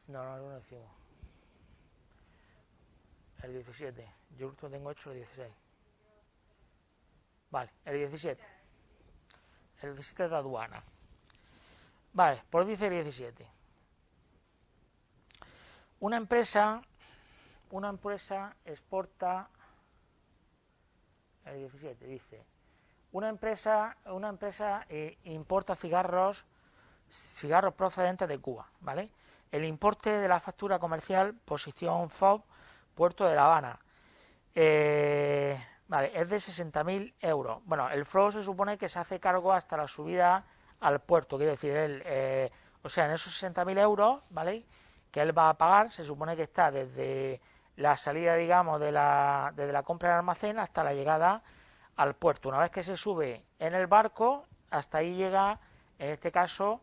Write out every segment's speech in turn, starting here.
No, no decimos. El 17. Yo último tengo hecho el 16. Vale, el 17. El 17 de aduana. Vale, pues dice el 17. Una empresa exporta. El 17 dice. Una empresa importa cigarros procedentes de Cuba, ¿vale? El importe de la factura comercial, posición FOB, Puerto de La Habana, vale, es de 60.000 euros. Bueno, el FOB se supone que se hace cargo hasta la subida al puerto, quiere decir, o sea, en esos 60.000 euros, ¿vale?, que él va a pagar, se supone que está desde la salida, digamos, desde la compra del almacén hasta la llegada al puerto. Una vez que se sube en el barco, hasta ahí llega, en este caso,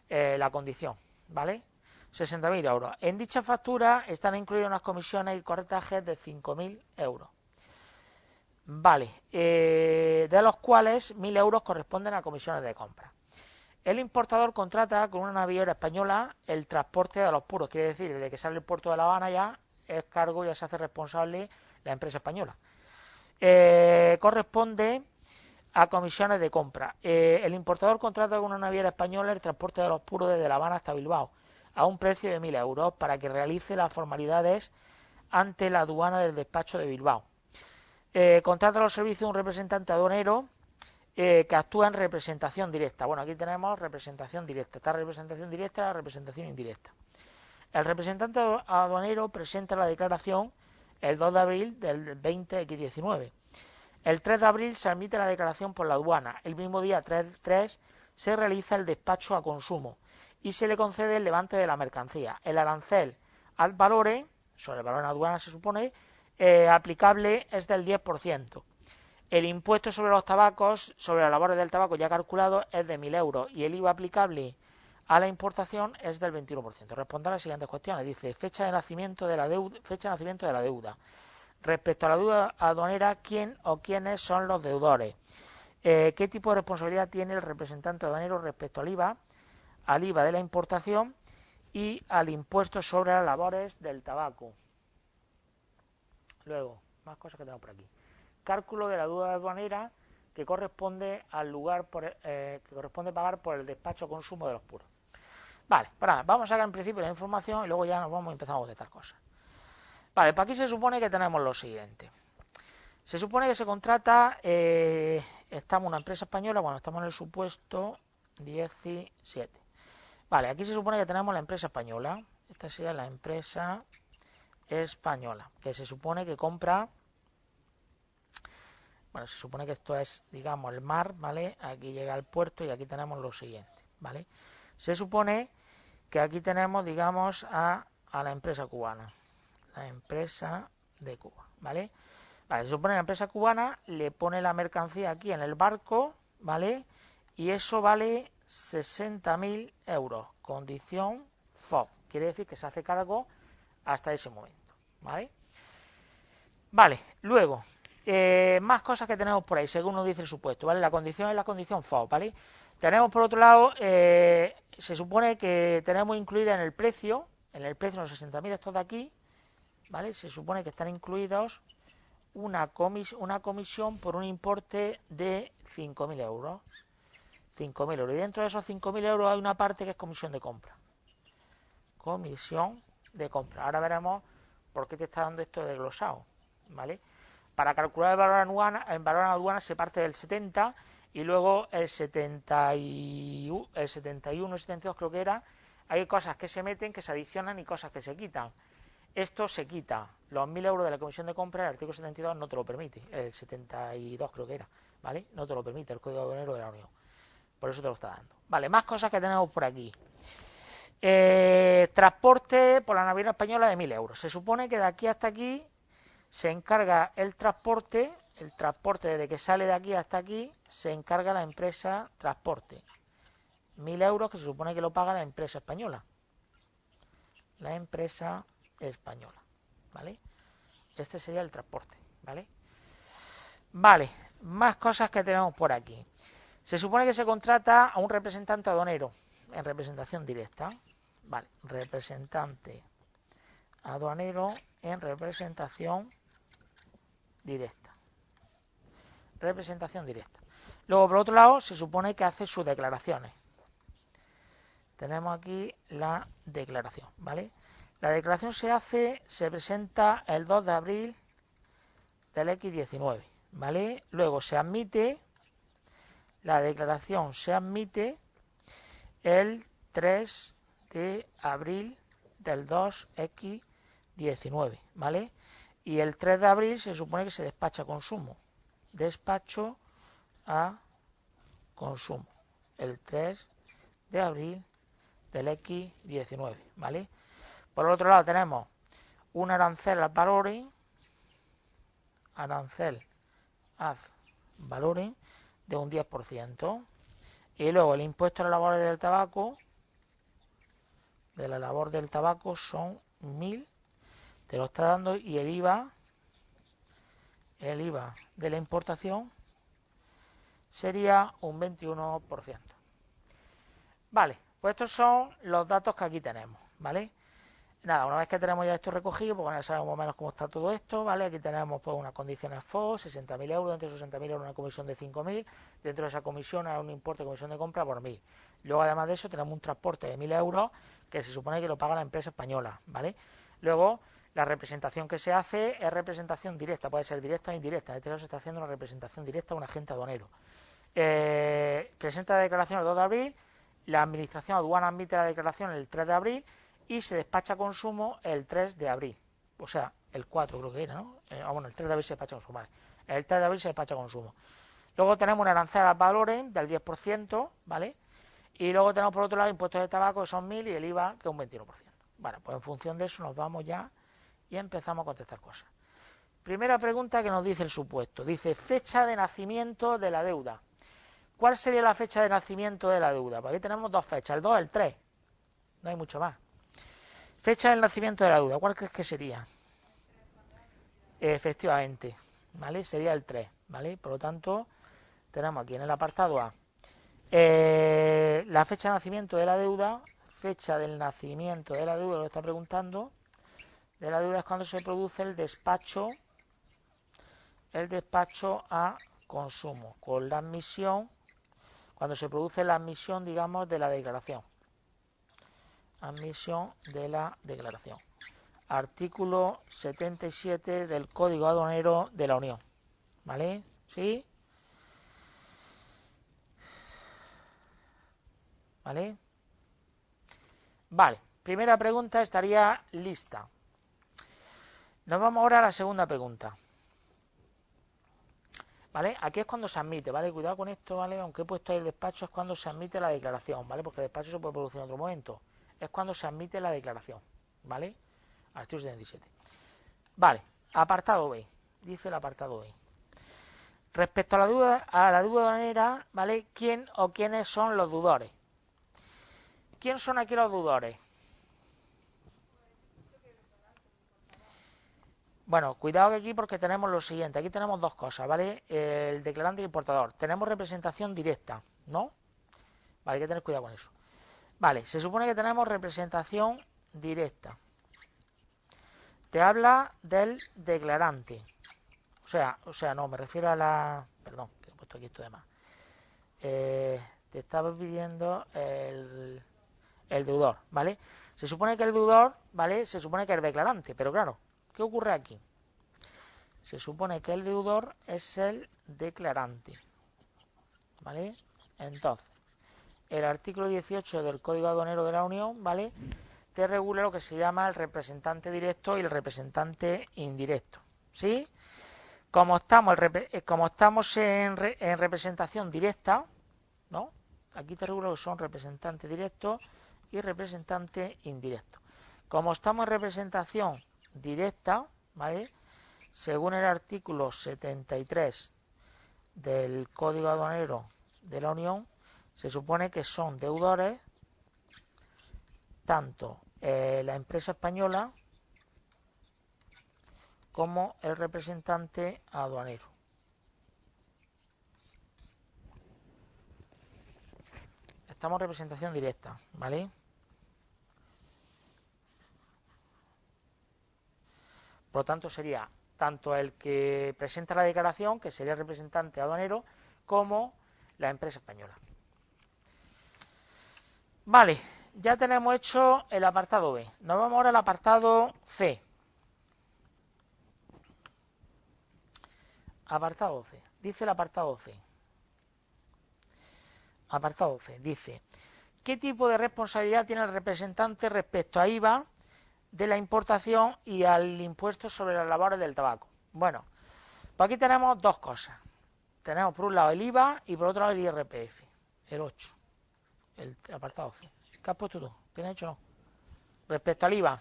la condición, ¿vale? 60.000 euros. En dicha factura están incluidas unas comisiones y corretajes de 5.000 euros. Vale, de los cuales 1.000 euros corresponden a comisiones de compra. El importador contrata con una naviera española el transporte de los puros, quiere decir, desde que sale el puerto de La Habana ya es cargo, ya se hace responsable la empresa española. Corresponde a comisiones de compra. El importador contrata con una naviera española el transporte de los puros desde La Habana hasta Bilbao a un precio de 1.000 euros para que realice las formalidades ante la aduana del despacho de Bilbao. Contrata los servicios de un representante aduanero que actúa en representación directa. Bueno, aquí tenemos representación directa. Está representación directa y la representación indirecta. El representante aduanero presenta la declaración el 2 de abril del 2019. El 3 de abril se admite la declaración por la aduana. El mismo día 3 se realiza el despacho a consumo y se le concede el levante de la mercancía. El arancel ad valorem, sobre el valor en aduana se supone, aplicable es del 10%. El impuesto sobre los tabacos, sobre las labores del tabaco ya calculado, es de 1.000 euros y el IVA aplicable a la importación es del 21%. Responde a las siguientes cuestiones. Dice, fecha de nacimiento de la deuda. Respecto a la deuda aduanera, ¿quién o quiénes son los deudores? ¿Qué tipo de responsabilidad tiene el representante aduanero respecto al IVA de la importación y al impuesto sobre las labores del tabaco? Luego, más cosas que tenemos por aquí. Cálculo de la deuda aduanera que corresponde al lugar que corresponde pagar por el despacho consumo de los puros. Vale, vamos a sacar en principio la información y luego ya empezamos de estas cosas. Vale, pues aquí se supone que tenemos lo siguiente. Se supone que se contrata, estamos en una empresa española, bueno, estamos en el supuesto 17. Vale, aquí se supone que tenemos la empresa española. Esta sería la empresa española, que se supone que compra. Bueno, se supone que esto es, digamos, el mar, ¿vale? Aquí llega al puerto y aquí tenemos lo siguiente, ¿vale? Se supone que aquí tenemos, digamos, a la empresa cubana. La empresa de Cuba, ¿vale? Vale, se supone que la empresa cubana le pone la mercancía aquí en el barco, ¿vale? Y eso vale 60.000 euros, condición FOB. Quiere decir que se hace cargo hasta ese momento, ¿vale? Vale, luego, más cosas que tenemos por ahí, según nos dice el supuesto, ¿vale? La condición es la condición FOB, ¿vale? Tenemos por otro lado, se supone que tenemos incluida en el precio los 60.000 estos de aquí, ¿vale? Se supone que están incluidos una comisión por un importe de 5.000 euros. 5.000 euros. Y dentro de esos 5.000 euros hay una parte que es comisión de compra. Comisión de compra. Ahora veremos por qué te está dando esto de glosado, ¿vale? Para calcular el valor en aduana se parte del 70 y luego el 71, el 72 creo que era. Hay cosas que se meten, que se adicionan y cosas que se quitan. Esto se quita. Los 1.000 euros de la comisión de compra, el artículo 72 no te lo permite. El 72 creo que era, ¿vale? No te lo permite el Código Aduanero de la Unión. Por eso te lo está dando. Vale, más cosas que tenemos por aquí. Transporte por la naviera española de 1.000 euros. Se supone que de aquí hasta aquí se encarga el transporte desde que sale de aquí hasta aquí, se encarga la empresa transporte. 1.000 euros que se supone que lo paga la empresa española. La empresa española, ¿vale? Este sería el transporte, ¿vale? Vale, más cosas que tenemos por aquí. Se supone que se contrata a un representante aduanero en representación directa, Vale, representante aduanero en representación directa. Representación directa. Luego, por otro lado, se supone que hace sus declaraciones. Tenemos aquí la declaración, ¿vale? La declaración se presenta el 2 de abril del X19, ¿vale? Luego se admite, la declaración se admite el 3 de abril del 2X19, ¿vale? Y el 3 de abril se supone que se despacha a consumo. Despacho a consumo. El 3 de abril del X19, ¿vale? Por el otro lado tenemos un arancel ad valorem, arancel ad valorem de un 10%, y luego el impuesto a la labor del tabaco, de la labor del tabaco son 1.000, te lo está dando, y el IVA de la importación sería un 21%. Vale, pues estos son los datos que aquí tenemos, ¿vale? Nada, una vez que tenemos ya esto recogido, pues bueno, ya sabemos más o menos cómo está todo esto, ¿vale? Aquí tenemos pues unas condiciones FOS, 60.000 euros, dentro de 60.000 euros una comisión de 5.000, dentro de esa comisión hay un importe de comisión de compra por 1.000. Luego, además de eso, tenemos un transporte de 1.000 euros que se supone que lo paga la empresa española, ¿vale? Luego, la representación que se hace es representación directa, puede ser directa o indirecta. En este caso se está haciendo una representación directa a un agente aduanero. Presenta la declaración el 2 de abril, la administración aduana admite la declaración el 3 de abril y se despacha a consumo el 3 de abril. O sea, el 4 creo que era, ¿no? Bueno, el 3 de abril se despacha a consumo. Vale. El 3 de abril se despacha a consumo. Luego tenemos una arancel ad valorem del 10%, ¿vale? Y luego tenemos por otro lado impuestos de tabaco que son 1.000 y el IVA que es un 21%. Vale, pues en función de eso nos vamos ya y empezamos a contestar cosas. Primera pregunta que nos dice el supuesto. Dice fecha de nacimiento de la deuda. ¿Cuál sería la fecha de nacimiento de la deuda? Pues aquí tenemos dos fechas, el 2 y el 3. No hay mucho más. Fecha del nacimiento de la deuda, ¿cuál crees que sería? Efectivamente, ¿vale? Sería el 3, ¿vale? Por lo tanto, tenemos aquí en el apartado A la fecha de nacimiento de la deuda, fecha del nacimiento de la deuda, lo está preguntando, de la deuda es cuando se produce el despacho a consumo, con la admisión, cuando se produce la admisión, digamos, de la declaración. Admisión de la declaración. Artículo 77 del Código Aduanero de la Unión. ¿Vale? ¿Sí? ¿Vale? Vale. Primera pregunta estaría lista. Nos vamos ahora a la segunda pregunta. ¿Vale? Aquí es cuando se admite, ¿vale? Cuidado con esto, ¿vale? Aunque he puesto ahí el despacho, es cuando se admite la declaración, ¿vale? Porque el despacho se puede producir en otro momento. Es cuando se admite la declaración, ¿vale? Artículo 77. Vale, apartado B. Dice el apartado B. Respecto a la deuda aduanera, ¿vale? ¿Quién o quiénes son los deudores? ¿Quién son aquí los deudores? Bueno, cuidado que aquí porque tenemos lo siguiente. Aquí tenemos dos cosas, ¿vale? El declarante y el importador. Tenemos representación directa, ¿no? Vale, hay que tener cuidado con eso. Vale, se supone que tenemos representación directa. Te habla del declarante. O sea, no, me refiero a la... Perdón, que he puesto aquí esto de más. Te estaba pidiendo el deudor, ¿vale? Se supone que el deudor, ¿vale? Se supone que es el declarante, pero claro, ¿qué ocurre aquí? Se supone que el deudor es el declarante, ¿vale? Entonces, el artículo 18 del Código Aduanero de la Unión, ¿vale? Te regula lo que se llama el representante directo y el representante indirecto, ¿sí? Como estamos en representación directa, ¿no? Aquí te regula que son representantes directos y representante indirecto. Como estamos en representación directa, ¿vale? Según el artículo 73 del Código Aduanero de la Unión, se supone que son deudores tanto la empresa española como el representante aduanero. Estamos en representación directa, ¿vale? Por lo tanto, sería tanto el que presenta la declaración, que sería el representante aduanero, como la empresa española. Vale, ya tenemos hecho el apartado B. Nos vamos ahora al apartado C. Apartado C. Dice el apartado C. Apartado C. Dice, ¿qué tipo de responsabilidad tiene el representante respecto a IVA de la importación y al impuesto sobre las labores del tabaco? Bueno, pues aquí tenemos dos cosas. Tenemos por un lado el IVA y por otro lado el IRPF. El 8. El apartado C. ¿Qué has puesto tú? ¿Tienes hecho o no? Respecto al IVA.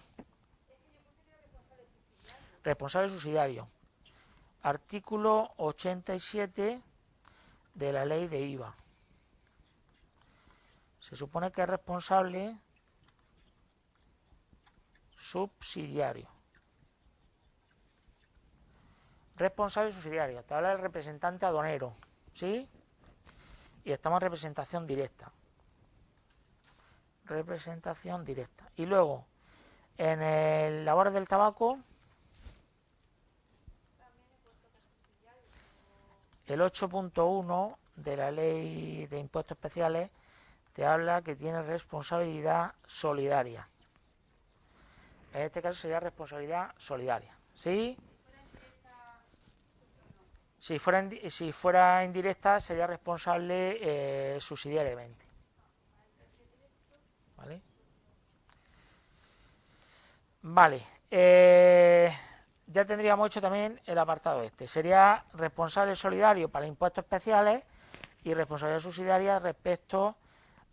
Responsable subsidiario. Artículo 87 de la ley de IVA. Se supone que es responsable subsidiario. Responsable subsidiario. Te habla del representante aduanero. ¿Sí? Y estamos en representación directa. Representación directa. Y luego, en el labores del tabaco, el 8.1 de la ley de impuestos especiales te habla que tiene responsabilidad solidaria. En este caso sería responsabilidad solidaria. ¿Sí? Si fuera indirecta sería responsable subsidiariamente. ¿Vale? Vale. Ya tendríamos hecho también el apartado este. Sería responsable solidario para impuestos especiales y responsabilidad subsidiaria respecto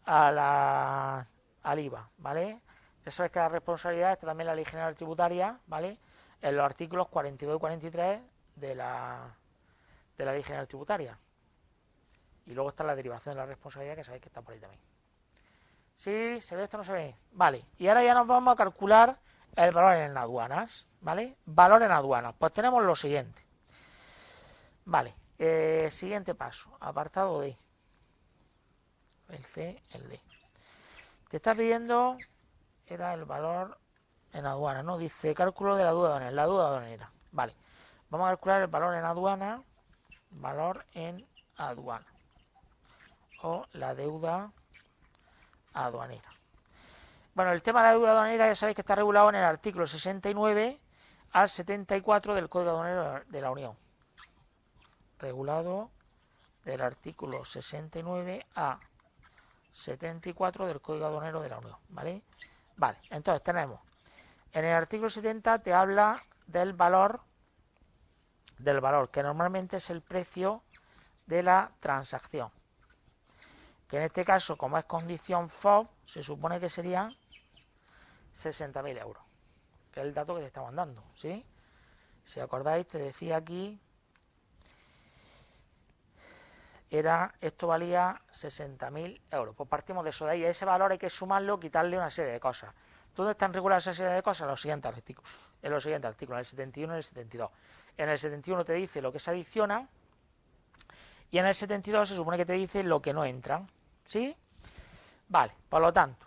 a al IVA, ¿vale? Ya sabes que la responsabilidad está también en la Ley General Tributaria, ¿vale? En los artículos 42 y 43 de la Ley General Tributaria. Y luego está la derivación de la responsabilidad, que sabéis que está por ahí también. ¿Sí? ¿Se ve esto o no se ve? Vale. Y ahora ya nos vamos a calcular el valor en aduanas, ¿vale? Valor en aduanas. Pues tenemos lo siguiente. Vale. Siguiente paso. Apartado D. El C, el D. Te está pidiendo, era el valor en aduana, ¿no? Dice cálculo de la deuda aduanera. La deuda aduanera. Vale. Vamos a calcular el valor en aduana. Valor en aduana. O la deuda aduanera. Bueno, el tema de la deuda aduanera ya sabéis que está regulado en el artículo 69 al 74 del Código Aduanero de la Unión. Regulado del artículo 69 a 74 del Código Aduanero de la Unión, ¿vale? Vale, entonces tenemos, en el artículo 70 te habla del valor, que normalmente es el precio de la transacción, que en este caso, como es condición FOB, se supone que serían 60.000 euros, que es el dato que te estamos dando, ¿sí? Si acordáis, te decía aquí, esto valía 60.000 euros. Pues partimos de eso, de ahí. A ese valor hay que sumarlo, quitarle una serie de cosas. ¿Dónde están reguladas esa serie de cosas? En los siguientes artículos, en el 71 y el 72. En el 71 te dice lo que se adiciona y en el 72 se supone que te dice lo que no entra, ¿sí? Vale, por lo tanto,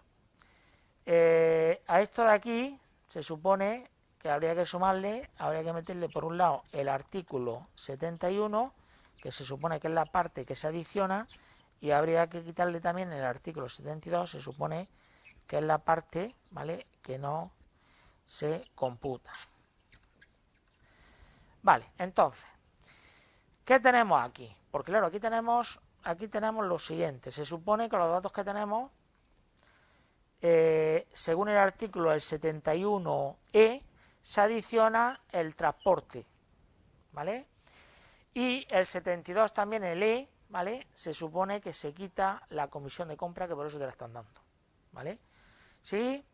a esto de aquí se supone que habría que sumarle, habría que meterle por un lado el artículo 71, que se supone que es la parte que se adiciona, y habría que quitarle también el artículo 72, se supone que es la parte, ¿vale?, que no se computa. Vale, entonces, ¿qué tenemos aquí? Porque claro, aquí tenemos lo siguiente. Se supone que los datos que tenemos, según el artículo del 71E, se adiciona el transporte, ¿vale? Y el 72 también, el E, ¿vale? Se supone que se quita la comisión de compra, que por eso te la están dando, ¿vale? ¿Sí?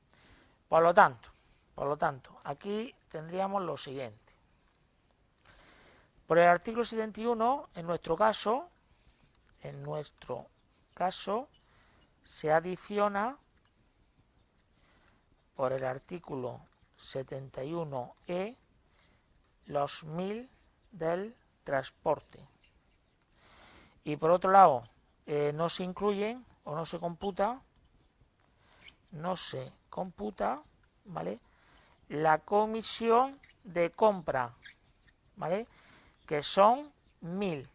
Por lo tanto, aquí tendríamos lo siguiente. Por el artículo 71, en nuestro caso, se adiciona por el artículo 71E los 1.000 del transporte. Y por otro lado, no se incluyen o no se computa, ¿vale?, la comisión de compra, ¿vale? Que son 1000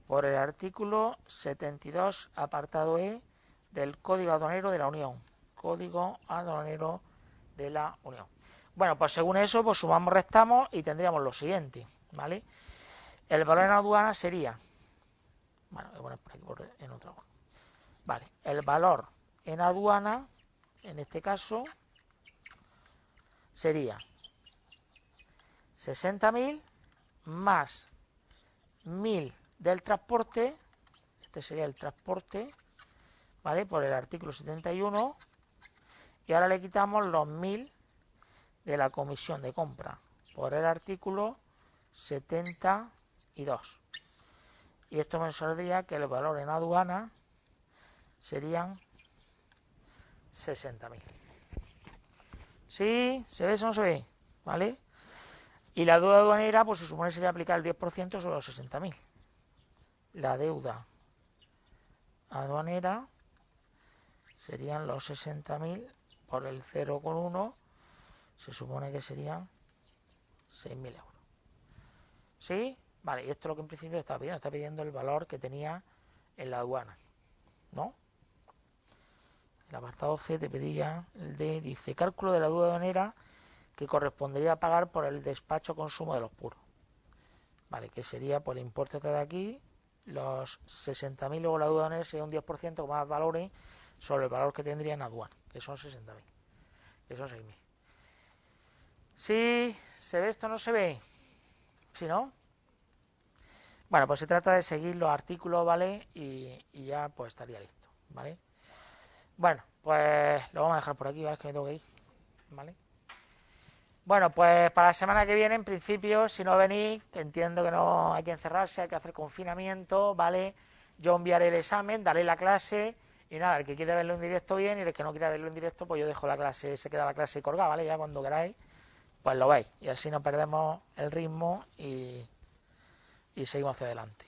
por el artículo 72, apartado E del Código Aduanero de la Unión. Código Aduanero de la Unión. Bueno, pues según eso, pues sumamos, restamos y tendríamos lo siguiente, ¿vale? El valor en aduana sería, bueno, voy a poner por aquí en otra hoja. Vale, el valor en aduana, en este caso, sería 60.000 más 1000 del transporte, este sería el transporte, ¿vale? Por el artículo 71, y ahora le quitamos los 1000 de la comisión de compra por el artículo 72. Y esto me saldría que el valor en aduana serían 60.000. ¿Sí? ¿Se ve o no se ve? ¿Vale? Y la deuda aduanera, pues se supone que sería aplicar el 10% sobre los 60.000. La deuda aduanera serían los 60.000 por el 0,1, se supone que serían 6.000 euros. ¿Sí? Vale, y esto es lo que en principio está pidiendo el valor que tenía en la aduana, ¿no? El apartado C te pedía el D, dice, cálculo de la deuda aduanera que correspondería a pagar por el despacho consumo de los puros. Vale, que sería por el importe de aquí, los 60.000, luego la deuda aduanera sería un 10% más valores sobre el valor que tendría en aduana, que son 60.000, que son 6.000. ¿Sí? ¿Se ve esto o no se ve? ¿Sí, no? Bueno, pues se trata de seguir los artículos, ¿vale? Y ya pues estaría listo, ¿vale? Bueno, pues lo vamos a dejar por aquí, ¿vale? Es que me tengo que ir, ¿vale? Bueno, pues para la semana que viene, en principio, si no venís, que entiendo que no hay que encerrarse, hay que hacer confinamiento, ¿vale? Yo enviaré el examen, daré la clase y nada, el que quiera verlo en directo bien y el que no quiera verlo en directo, pues yo dejo la clase, se queda la clase colgada, ¿vale? Ya cuando queráis, pues lo veis y así no perdemos el ritmo y seguimos hacia adelante.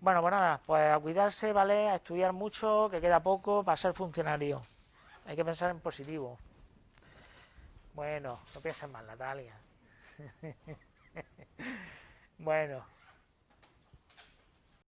Bueno, pues nada, pues a cuidarse, ¿vale? A estudiar mucho, que queda poco para ser funcionario. Hay que pensar en positivo. Bueno, no pienses mal, Natalia. Bueno.